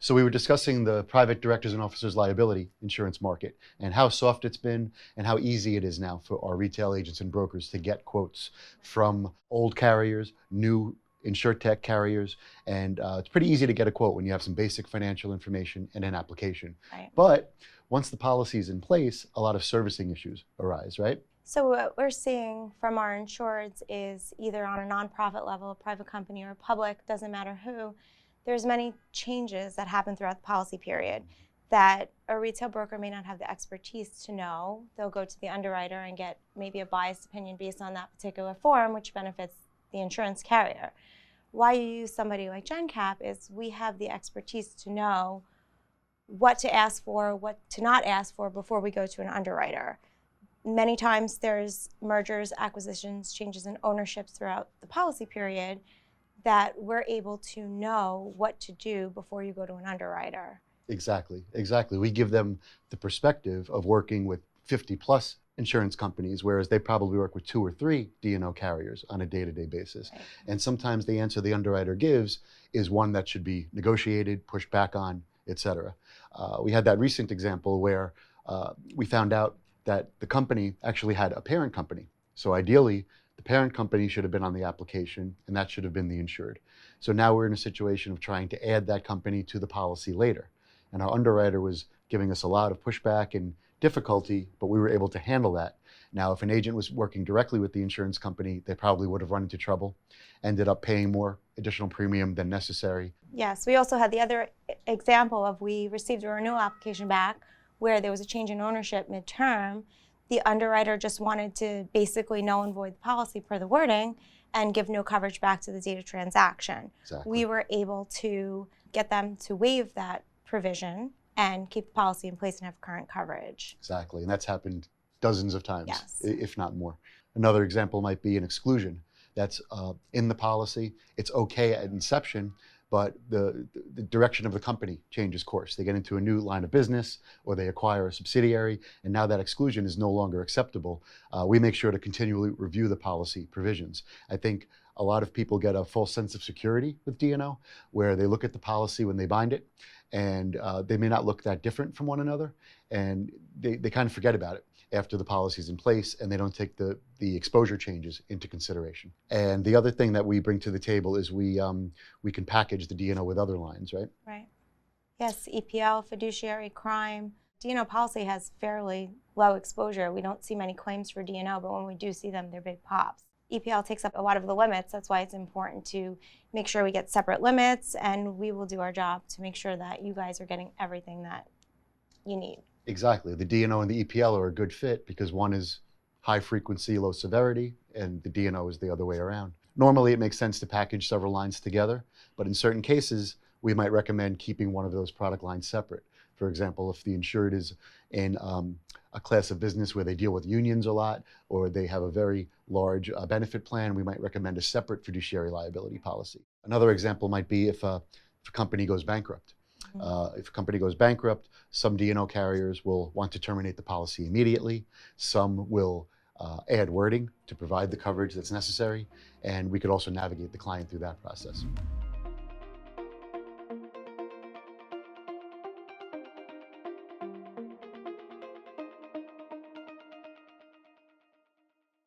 So we were discussing the private directors and officers liability insurance market and how soft it's been and how easy it is now for our retail agents and brokers to get quotes from old carriers, new insurtech carriers, and it's pretty easy to get a quote when you have some basic financial information and an application. Right. But once the policy is in place, a lot of servicing issues arise, right? So what we're seeing from our insureds is either on a nonprofit level, a private company, or public, doesn't matter who, there's many changes that happen throughout the policy period that a retail broker may not have the expertise to know. They'll go to the underwriter and get maybe a biased opinion based on that particular form, which benefits the insurance carrier. Why you use somebody like Jencap is we have the expertise to know what to ask for, what to not ask for before we go to an underwriter. Many times there's mergers, acquisitions, changes in ownerships throughout the policy period that we're able to know what to do before you go to an underwriter. Exactly. We give them the perspective of working with 50 plus insurance companies, whereas they probably work with 2 or 3 D&O carriers on a day-to-day basis. Right. And sometimes the answer the underwriter gives is one that should be negotiated, pushed back on, etc. We had that recent example where we found out that the company actually had a parent company. So ideally, the parent company should have been on the application, and that should have been the insured. So now we're in a situation of trying to add that company to the policy later. And our underwriter was giving us a lot of pushback and difficulty, but we were able to handle that. Now, if an agent was working directly with the insurance company, they probably would have run into trouble, ended up paying more additional premium than necessary. Yes, we also had the other example of we received a renewal application back where there was a change in ownership midterm. The underwriter just wanted to basically null and void the policy per the wording and give no coverage back to the date of transaction. Exactly. We were able to get them to waive that provision and keep the policy in place and have current coverage. Exactly, and that's happened dozens of times, yes, if not more. Another example might be an exclusion that's in the policy. It's okay at inception, but the direction of the company changes course. They get into a new line of business or they acquire a subsidiary, and now that exclusion is no longer acceptable. We make sure to continually review the policy provisions. I think a lot of people get a false sense of security with D&O, where they look at the policy when they bind it, and they may not look that different from one another, and they kind of forget about it after the policy is in place, and they don't take the exposure changes into consideration. And the other thing that we bring to the table is we can package the D&O with other lines, right? Right. Yes, EPL, fiduciary, crime. D&O policy has fairly low exposure. We don't see many claims for D&O, but when we do see them, they're big pops. EPL takes up a lot of the limits. That's why it's important to make sure we get separate limits, and we will do our job to make sure that you guys are getting everything that you need. Exactly. The D&O and the EPL are a good fit because one is high frequency, low severity, and the D&O is the other way around. Normally, it makes sense to package several lines together, but in certain cases, we might recommend keeping one of those product lines separate. For example, if the insured is in a class of business where they deal with unions a lot, or they have a very large benefit plan, we might recommend a separate fiduciary liability policy. Another example might be if a company goes bankrupt. If a company goes bankrupt, some D&O carriers will want to terminate the policy immediately. Some will add wording to provide the coverage that's necessary, and we could also navigate the client through that process.